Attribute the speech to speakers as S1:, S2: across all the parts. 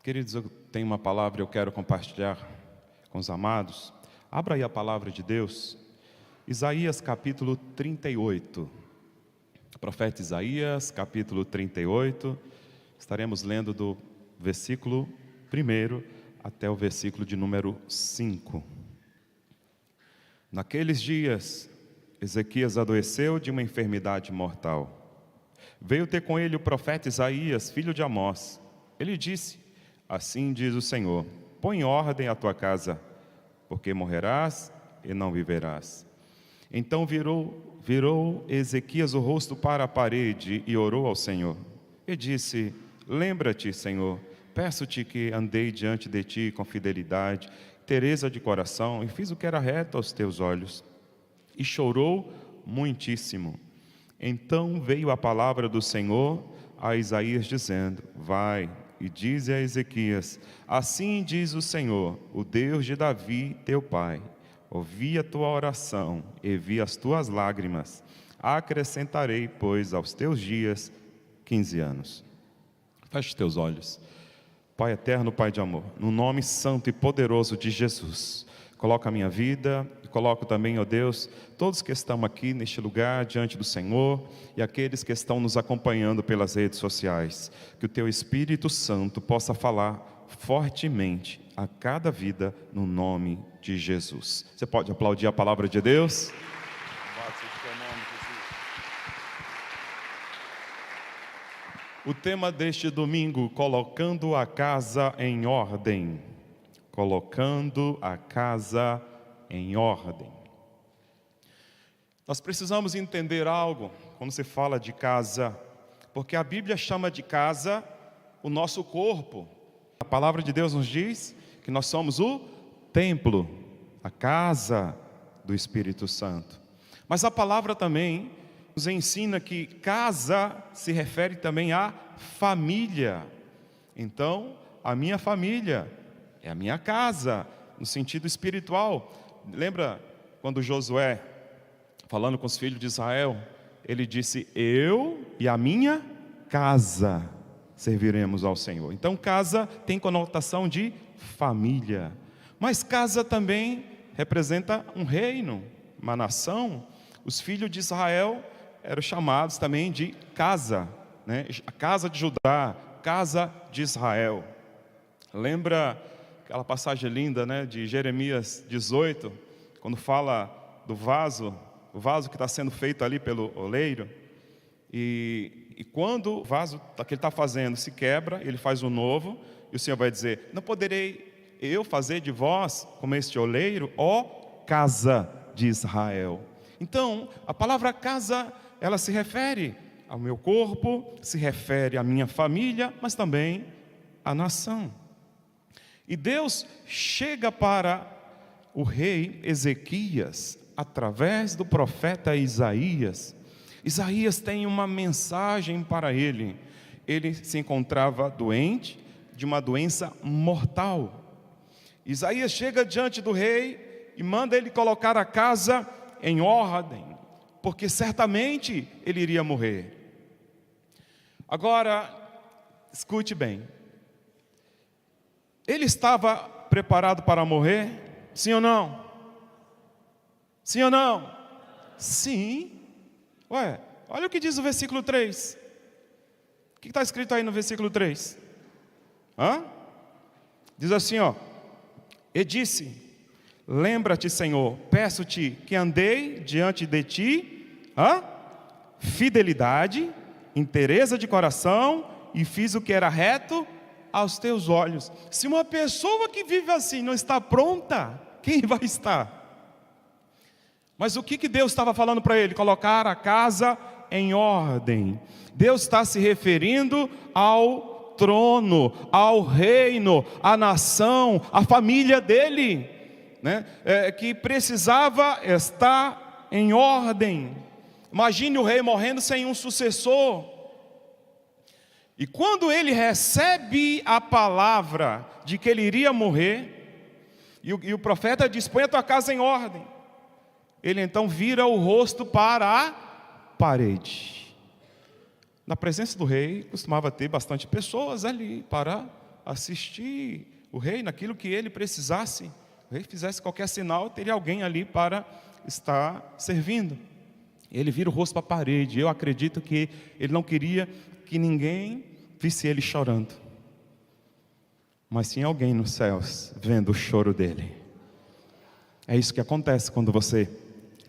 S1: Queridos, eu tenho uma palavra que eu quero compartilhar com os amados. Abra aí a palavra de Deus, Isaías capítulo 38. Profeta Isaías capítulo 38, estaremos lendo do versículo 1 até o versículo de número 5. Naqueles dias, Ezequias adoeceu de uma enfermidade mortal. Veio ter com ele o profeta Isaías, filho de Amós. Ele disse: assim diz o Senhor, põe em ordem a tua casa, porque morrerás e não viverás. Então virou Ezequias o rosto para a parede e orou ao Senhor. E disse: lembra-te, Senhor, peço-te que andei diante de ti com fidelidade, tereza de coração, e fiz o que era reto aos teus olhos. E chorou muitíssimo. Então veio a palavra do Senhor a Isaías dizendo: vai e dize a Ezequias: assim diz o Senhor, o Deus de Davi, teu pai, ouvi a tua oração e vi as tuas lágrimas. Acrescentarei, pois, aos teus dias 15 anos. Feche os teus olhos. Pai eterno, Pai de amor, no nome santo e poderoso de Jesus, coloca a minha vida e coloco também, ó Deus, todos que estão aqui neste lugar diante do Senhor e aqueles que estão nos acompanhando pelas redes sociais. Que o Teu Espírito Santo possa falar fortemente a cada vida no nome de Jesus. Você pode aplaudir a palavra de Deus? O tema deste domingo: colocando a casa em ordem. Colocando a casa em ordem. Nós precisamos entender algo quando se fala de casa, porque a Bíblia chama de casa o nosso corpo. A palavra de Deus nos diz que nós somos o templo, a casa do Espírito Santo. Mas a palavra também nos ensina que casa se refere também à família. Então, a minha família é a minha casa, no sentido espiritual. Lembra quando Josué, falando com os filhos de Israel, ele disse: eu e a minha casa serviremos ao Senhor. Então casa tem conotação de família, mas casa também representa um reino, uma nação. Os filhos de Israel eram chamados também de casa, né? A casa de Judá, casa de Israel. Lembra aquela passagem linda, né, de Jeremias 18, quando fala do vaso, o vaso que está sendo feito ali pelo oleiro, e quando o vaso que ele está fazendo se quebra, ele faz um novo, e o Senhor vai dizer: não poderei eu fazer de vós como este oleiro, ó casa de Israel. Então, a palavra casa, ela se refere ao meu corpo, se refere à minha família, mas também à nação. E Deus chega para o rei Ezequias através do profeta Isaías. Isaías tem uma mensagem para ele. Ele se encontrava doente de uma doença mortal. Isaías chega diante do rei e manda ele colocar a casa em ordem, porque certamente ele iria morrer. Agora, escute bem. Ele estava preparado para morrer? Sim ou não? Sim ou não? Sim. Ué, olha o que diz o versículo 3. O que está escrito aí no versículo 3? Diz assim, ó: e disse: lembra-te, Senhor, peço-te que andei diante de ti, fidelidade, inteireza de coração, e fiz o que era reto aos teus olhos. Se uma pessoa que vive assim não está pronta, quem vai estar? Mas o que Deus estava falando para ele? Colocar a casa em ordem. Deus está se referindo ao trono, ao reino, à nação, à família dele, né? Que precisava estar em ordem. Imagine o rei morrendo sem um sucessor. E quando ele recebe a palavra de que ele iria morrer, e o profeta diz: põe a tua casa em ordem, ele então vira o rosto para a parede. Na presença do rei, costumava ter bastante pessoas ali para assistir o rei naquilo que ele precisasse. O rei fizesse qualquer sinal, teria alguém ali para estar servindo. Ele vira o rosto para a parede. Eu acredito que ele não queria que ninguém visse ele chorando, mas tinha alguém nos céus vendo o choro dele. É isso que acontece quando você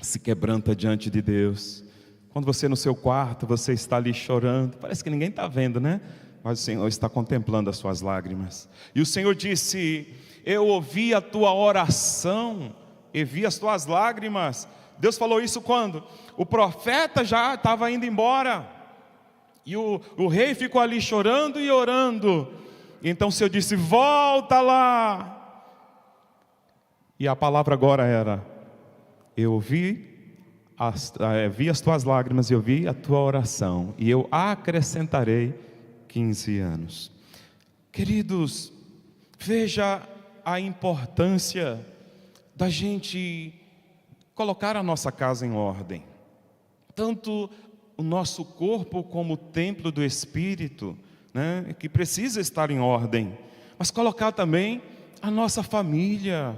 S1: se quebranta diante de Deus. Quando você no seu quarto, você está ali chorando, parece que ninguém está vendo, né? Mas o Senhor está contemplando as suas lágrimas. E o Senhor disse: eu ouvi a tua oração e vi as tuas lágrimas. Deus falou isso quando o profeta já estava indo embora, e o rei ficou ali chorando e orando. Então o Senhor disse: volta lá. E a palavra agora era: eu vi as tuas lágrimas e eu vi a tua oração, e eu acrescentarei 15 anos. Queridos, veja a importância da gente colocar a nossa casa em ordem. Tanto o nosso corpo como o templo do Espírito, né, que precisa estar em ordem. Mas colocar também a nossa família,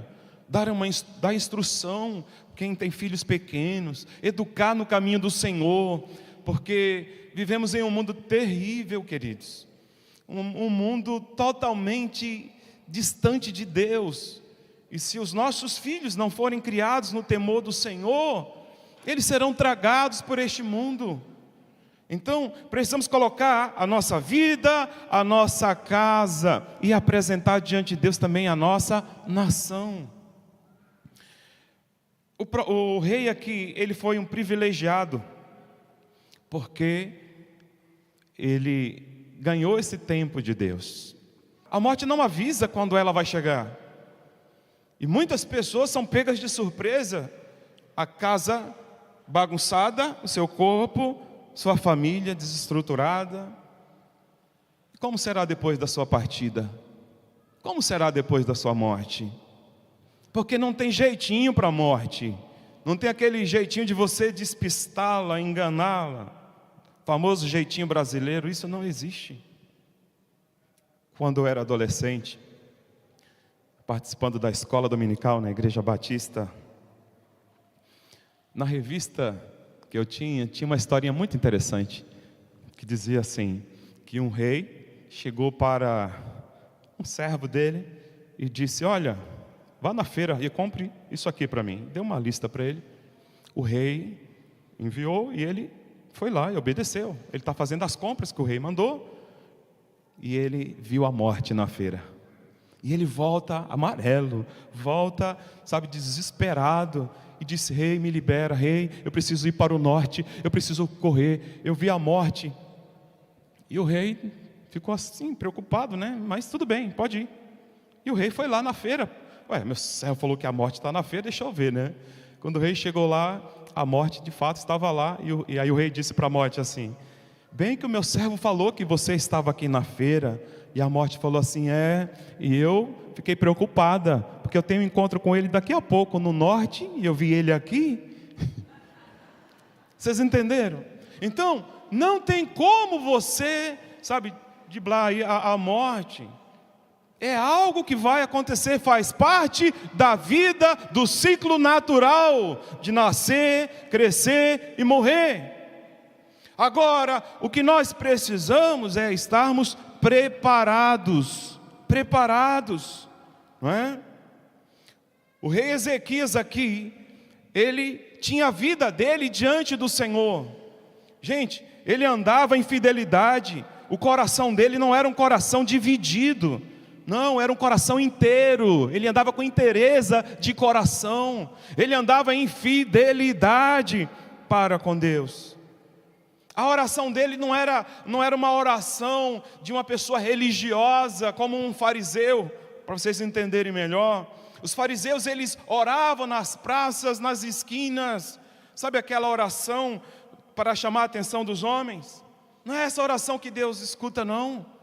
S1: dar instrução, quem tem filhos pequenos, educar no caminho do Senhor, porque vivemos em um mundo terrível, queridos, um mundo totalmente distante de Deus, e se os nossos filhos não forem criados no temor do Senhor, eles serão tragados por este mundo. Então precisamos colocar a nossa vida, a nossa casa, e apresentar diante de Deus também a nossa nação. O rei aqui, ele foi um privilegiado, porque ele ganhou esse tempo de Deus. A morte não avisa quando ela vai chegar, e muitas pessoas são pegas de surpresa. A casa bagunçada, o seu corpo, sua família desestruturada. Como será depois da sua partida? Como será depois da sua morte? Porque não tem jeitinho para a morte, não tem aquele jeitinho de você despistá-la, enganá-la, famoso jeitinho brasileiro. Isso não existe. Quando eu era adolescente, participando da escola dominical na Igreja Batista, na revista que eu tinha uma historinha muito interessante, que dizia assim, que um rei chegou para um servo dele e disse: olha, vá na feira e compre isso aqui para mim. Deu uma lista para ele. O rei enviou e ele foi lá e obedeceu. Ele está fazendo as compras que o rei mandou, e ele viu a morte na feira. E ele volta amarelo, volta, sabe, desesperado, e disse: rei, me libera, rei, eu preciso ir para o norte, eu preciso correr, eu vi a morte. E o rei ficou assim, preocupado, né? Mas tudo bem, pode ir. E o rei foi lá na feira. Ué, meu servo falou que a morte está na feira, deixa eu ver, né? Quando o rei chegou lá, a morte de fato estava lá, e aí o rei disse para a morte assim: bem que o meu servo falou que você estava aqui na feira. E a morte falou assim: e eu fiquei preocupada, porque eu tenho um encontro com ele daqui a pouco no norte, e eu vi ele aqui. Vocês entenderam? Então, não tem como você, sabe, driblar aí a morte. É algo que vai acontecer, faz parte da vida, do ciclo natural, de nascer, crescer e morrer. Agora, o que nós precisamos é estarmos preparados, não é? O rei Ezequias aqui, ele tinha a vida dele diante do Senhor. Gente, ele andava em fidelidade, o coração dele não era um coração dividido, não, era um coração inteiro. Ele andava com inteireza de coração, ele andava em fidelidade para com Deus. A oração dele não era uma oração de uma pessoa religiosa, como um fariseu, para vocês entenderem melhor. Os fariseus, eles oravam nas praças, nas esquinas, sabe aquela oração para chamar a atenção dos homens? Não é essa oração que Deus escuta, não.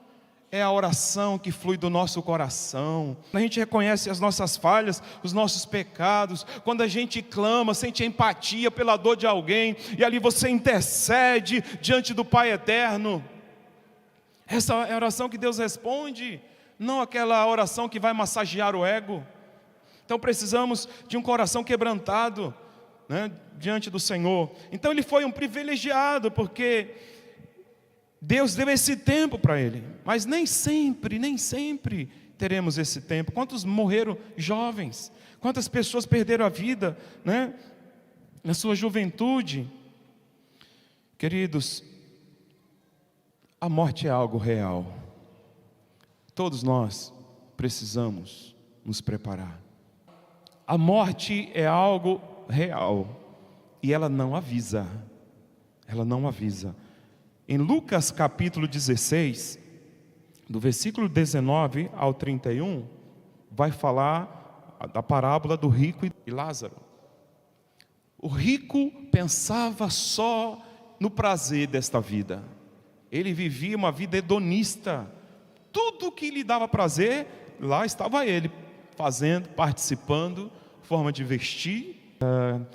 S1: É a oração que flui do nosso coração. A gente reconhece as nossas falhas, os nossos pecados. Quando a gente clama, sente empatia pela dor de alguém, e ali você intercede diante do Pai eterno. Essa é a oração que Deus responde. não aquela oração que vai massagear o ego. Então precisamos de um coração quebrantado, né, diante do Senhor. Então ele foi um privilegiado, porque Deus deu esse tempo para ele, mas nem sempre teremos esse tempo. Quantos morreram jovens? Quantas pessoas perderam a vida, né, na sua juventude? Queridos, a morte é algo real. Todos nós precisamos nos preparar. A morte é algo real e ela não avisa. Ela não avisa. Em Lucas capítulo 16, do versículo 19 ao 31, vai falar da parábola do rico e Lázaro. O rico pensava só no prazer desta vida. Ele vivia uma vida hedonista. Tudo que lhe dava prazer, lá estava ele, fazendo, participando, forma de vestir,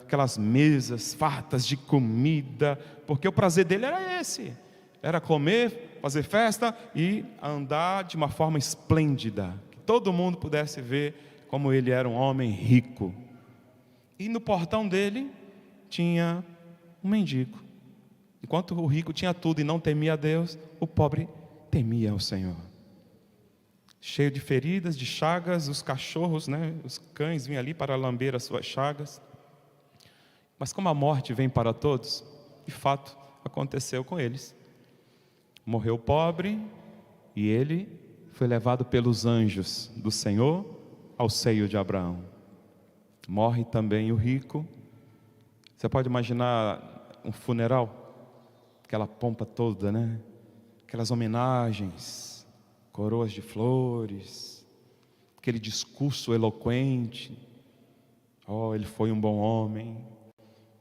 S1: aquelas mesas fartas de comida, porque o prazer dele era esse, era comer, fazer festa e andar de uma forma esplêndida, que todo mundo pudesse ver como ele era um homem rico. E no portão dele tinha um mendigo. Enquanto o rico tinha tudo e não temia a Deus, o pobre temia ao Senhor. Cheio de feridas, de chagas, os cachorros, né, os cães vinham ali para lamber as suas chagas. Mas como a morte vem para todos, de fato aconteceu com eles. Morreu o pobre e ele foi levado pelos anjos do Senhor ao seio de Abraão. Morre também o rico. Você pode imaginar um funeral? Aquela pompa toda, né? Aquelas homenagens, coroas de flores, aquele discurso eloquente. Oh, ele foi um bom homem.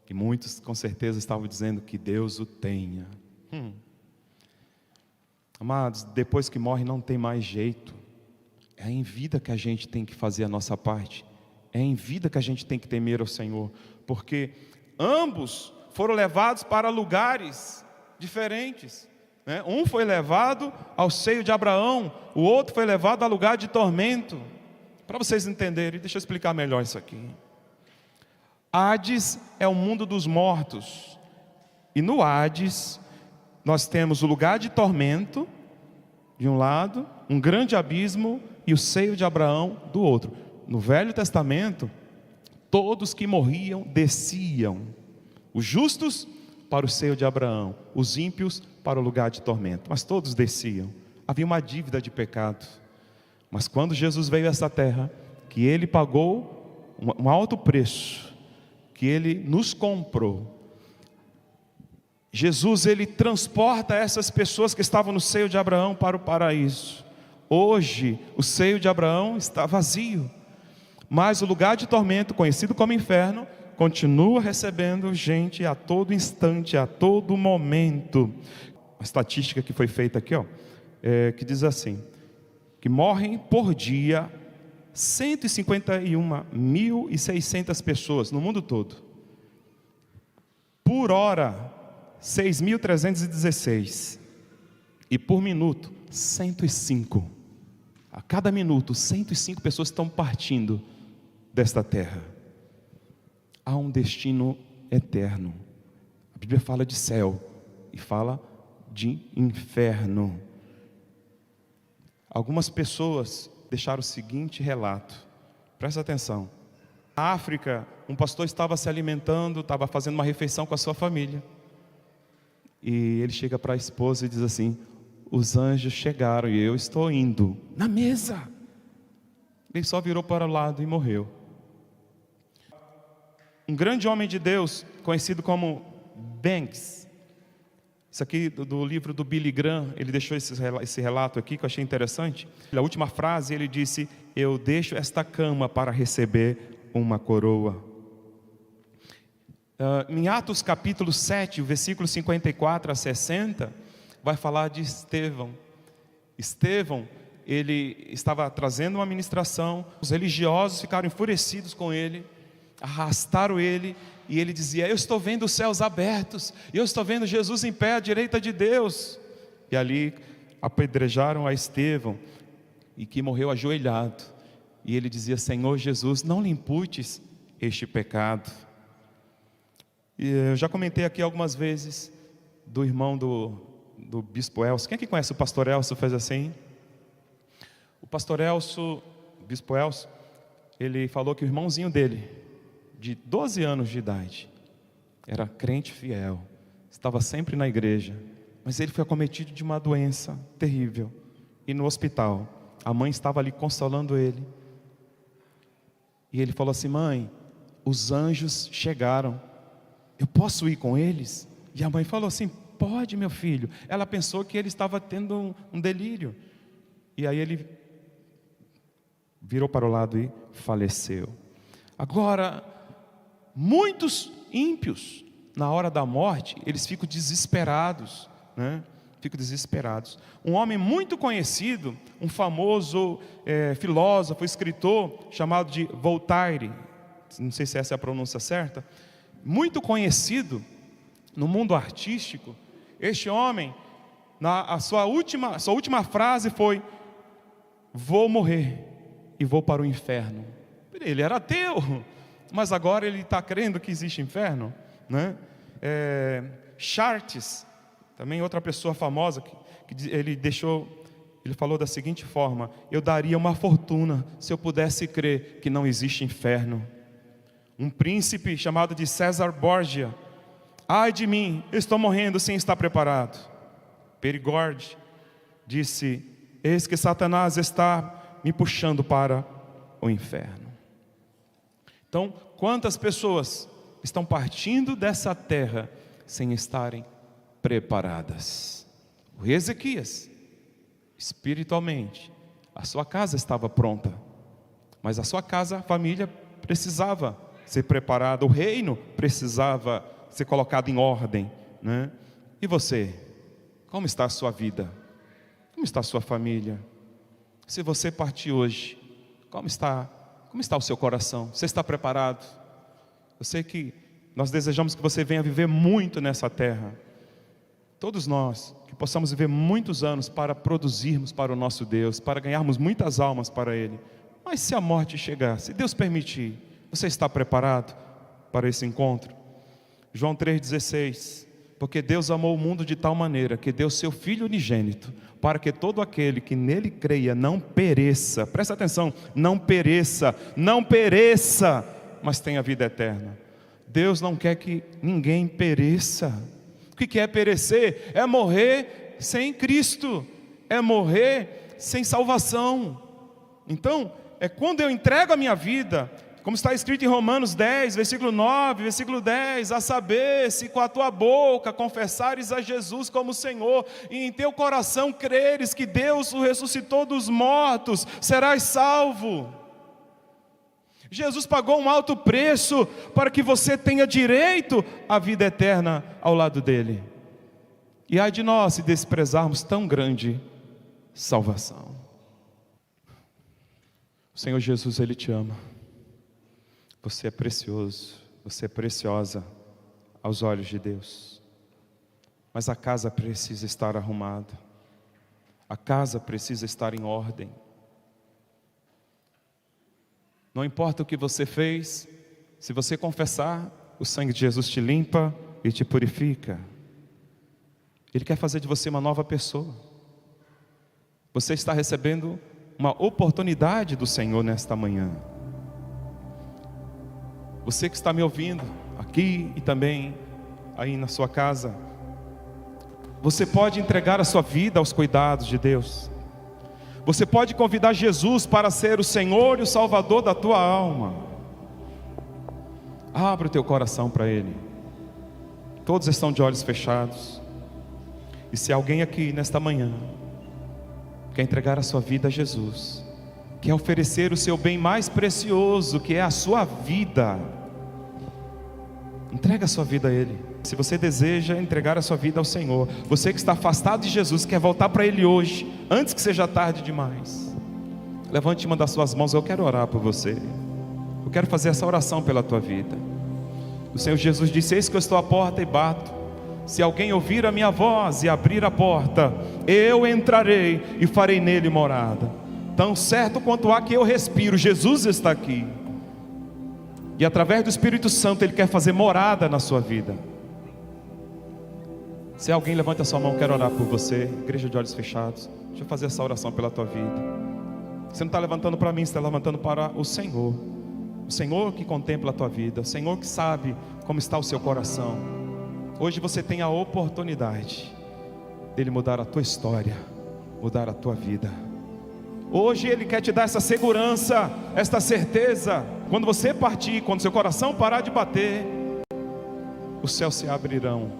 S1: E muitos com certeza estavam dizendo que Deus o tenha. Amados, depois que morre não tem mais jeito. É em vida que a gente tem que fazer a nossa parte. É em vida que a gente tem que temer ao Senhor. Porque ambos foram levados para lugares diferentes, né? Um foi levado ao seio de Abraão, o outro foi levado a lugar de tormento. Para vocês entenderem, deixa eu explicar melhor isso aqui. Hades é o mundo dos mortos, e no Hades nós temos o lugar de tormento de um lado, um grande abismo, e o seio de Abraão do outro. No Velho Testamento, todos que morriam desciam, os justos para o seio de Abraão, os ímpios para o lugar de tormento, mas todos desciam. Havia uma dívida de pecado, mas quando Jesus veio a essa terra, que ele pagou um alto preço, que ele nos comprou, Jesus, ele transporta essas pessoas que estavam no seio de Abraão para o paraíso. Hoje o seio de Abraão está vazio, mas o lugar de tormento, conhecido como inferno, continua recebendo gente a todo instante, a todo momento. A estatística que foi feita aqui, que diz assim, que morrem por dia 151.600 pessoas no mundo todo. Por hora, 6.316. E por minuto, 105. A cada minuto, 105 pessoas estão partindo desta terra. Há um destino eterno. A Bíblia fala de céu e fala de inferno. Algumas pessoas deixaram o seguinte relato, presta atenção. Na África, um pastor estava se alimentando, estava fazendo uma refeição com a sua família, e ele chega para a esposa e diz assim: os anjos chegaram e eu estou indo na mesa. Ele só virou para o lado e morreu. Um grande homem de Deus, conhecido como Banks, isso aqui do livro do Billy Graham, ele deixou esse relato aqui que eu achei interessante. Na última frase ele disse: eu deixo esta cama para receber uma coroa. Em Atos capítulo 7, versículo 54 a 60, vai falar de Estevão. Estevão, ele estava trazendo uma ministração, os religiosos ficaram enfurecidos com ele, arrastaram ele, e ele dizia: eu estou vendo os céus abertos, eu estou vendo Jesus em pé à direita de Deus. E ali apedrejaram a Estevão. e que morreu ajoelhado. E ele dizia: Senhor Jesus, não lhe imputes este pecado. E eu já comentei aqui algumas vezes do irmão do bispo Elcio. Quem é que conhece o pastor Elcio? Faz assim. O pastor Elcio, bispo Elcio, ele falou que o irmãozinho dele, de 12 anos de idade, era crente fiel, estava sempre na igreja, mas ele foi acometido de uma doença terrível, e no hospital, a mãe estava ali consolando ele, e ele falou assim: mãe, os anjos chegaram, eu posso ir com eles? E a mãe falou assim: pode, meu filho. Ela pensou que ele estava tendo um delírio, e aí ele virou para o lado e faleceu. Agora, muitos ímpios, na hora da morte, eles ficam desesperados, né? Ficam desesperados. Um homem muito conhecido, um famoso filósofo, escritor, chamado de Voltaire, não sei se essa é a pronúncia certa, muito conhecido no mundo artístico. Este homem, a sua última frase foi: vou morrer e vou para o inferno. Ele era ateu, mas agora ele está crendo que existe inferno, né? Chartres, também outra pessoa famosa, ele falou da seguinte forma: eu daria uma fortuna se eu pudesse crer que não existe inferno. Um príncipe chamado de César Borgia: ai de mim, eu estou morrendo sem estar preparado. Perigord disse: eis que Satanás está me puxando para o inferno. Então, quantas pessoas estão partindo dessa terra sem estarem preparadas? O rei Ezequias, espiritualmente, a sua casa estava pronta, mas a sua casa, a família, precisava ser preparada, o reino precisava ser colocado em ordem, né? E você, como está a sua vida? Como está a sua família? Se você partir hoje, como está o seu coração? Você está preparado? Eu sei que nós desejamos que você venha viver muito nessa terra, todos nós, que possamos viver muitos anos para produzirmos para o nosso Deus, para ganharmos muitas almas para Ele. Mas se a morte chegar, se Deus permitir, você está preparado para esse encontro? João 3,16: porque Deus amou o mundo de tal maneira que deu seu Filho unigênito, para que todo aquele que nele creia não pereça, presta atenção, não pereça, mas tenha vida eterna. Deus não quer que ninguém pereça. O que é perecer? É morrer sem Cristo, é morrer sem salvação. Então, é quando eu entrego a minha vida, como está escrito em Romanos 10, versículo 9, versículo 10, a saber, se com a tua boca confessares a Jesus como Senhor, e em teu coração creres que Deus o ressuscitou dos mortos, serás salvo. Jesus pagou um alto preço para que você tenha direito à vida eterna ao lado dele. E ai de nós se desprezarmos tão grande salvação. O Senhor Jesus, Ele te ama. Você é precioso, você é preciosa aos olhos de Deus. Mas a casa precisa estar arrumada, a casa precisa estar em ordem. Não importa o que você fez, se você confessar, o sangue de Jesus te limpa e te purifica. Ele quer fazer de você uma nova pessoa. Você está recebendo uma oportunidade do Senhor nesta manhã. Você que está me ouvindo aqui e também aí na sua casa, você pode entregar a sua vida aos cuidados de Deus. Você pode convidar Jesus para ser o Senhor e o Salvador da tua alma. Abra o teu coração para Ele. Todos estão de olhos fechados. E se alguém aqui nesta manhã quer entregar a sua vida a Jesus, quer oferecer o seu bem mais precioso, que é a sua vida, entrega a sua vida a Ele. Se você deseja entregar a sua vida ao Senhor, você que está afastado de Jesus, quer voltar para Ele hoje, antes que seja tarde demais, levante uma das suas mãos. Eu quero orar por você. Eu quero fazer essa oração pela tua vida. O Senhor Jesus disse: eis que eu estou à porta e bato. Se alguém ouvir a minha voz e abrir a porta, eu entrarei e farei nele morada. Tão certo quanto há que eu respiro, Jesus está aqui. E através do Espírito Santo Ele quer fazer morada na sua vida. Se alguém levanta a sua mão, quero orar por você. Igreja de olhos fechados, deixa eu fazer essa oração pela tua vida. Você não está levantando para mim, você está levantando para o Senhor. O Senhor que contempla a tua vida, o Senhor que sabe como está o seu coração. Hoje você tem a oportunidade dele mudar a tua história, mudar a tua vida. Hoje Ele quer te dar essa segurança, esta certeza. Quando você partir, quando seu coração parar de bater, os céus se abrirão,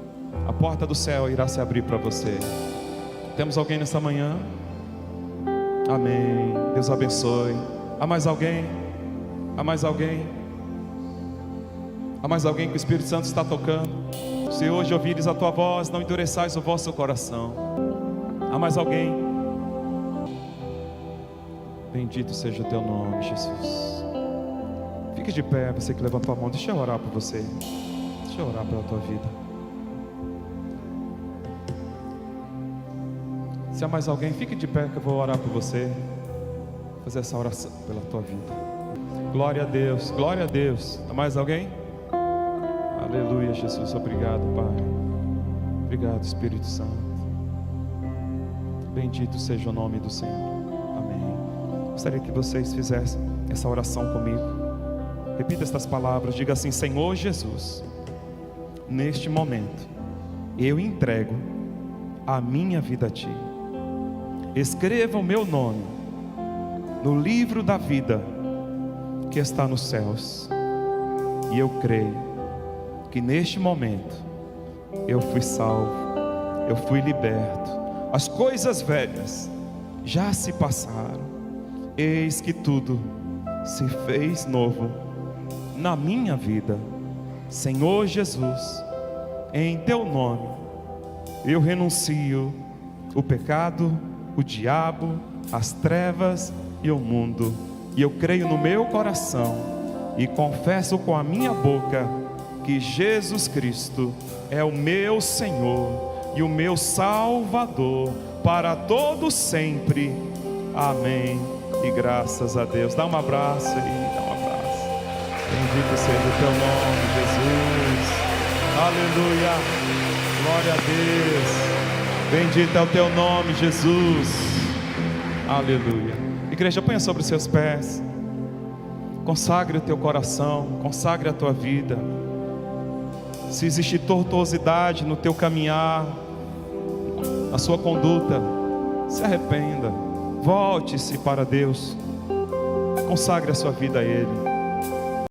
S1: a porta do céu irá se abrir para você. Temos alguém nessa manhã? Amém, Deus abençoe. Há mais alguém? Há mais alguém? Há mais alguém que o Espírito Santo está tocando? Se hoje ouvires a tua voz, não endureçais o vosso coração. Há mais alguém? Bendito seja o teu nome, Jesus. Fique de pé, você que levantou a mão. Deixa eu orar por você. Deixa eu orar pela tua vida. Se há mais alguém, fique de pé que eu vou orar por você. Fazer essa oração pela tua vida. Glória a Deus, glória a Deus. Há mais alguém? Aleluia, Jesus. Obrigado, Pai. Obrigado, Espírito Santo. Bendito seja o nome do Senhor. Gostaria que vocês fizessem essa oração comigo. Repita estas palavras, diga assim: Senhor Jesus, neste momento eu entrego a minha vida a Ti. Escreva o meu nome no livro da vida que está nos céus. E eu creio que neste momento eu fui salvo, eu fui liberto. As coisas velhas já se passaram. Eis que tudo se fez novo na minha vida. Senhor Jesus, em Teu nome eu renuncio o pecado, o diabo, as trevas e o mundo. E eu creio no meu coração e confesso com a minha boca que Jesus Cristo é o meu Senhor e o meu Salvador para todo sempre. Amém. E graças a Deus. Dá um abraço aí, dá um abraço. Bendito seja o Teu nome, Jesus. Aleluia. Glória a Deus. Bendito é o Teu nome, Jesus. Aleluia. Igreja, ponha sobre os seus pés. Consagre o teu coração, consagre a tua vida. Se existe tortuosidade no teu caminhar, na sua conduta, se arrependa. Volte-se para Deus. Consagre a sua vida a Ele.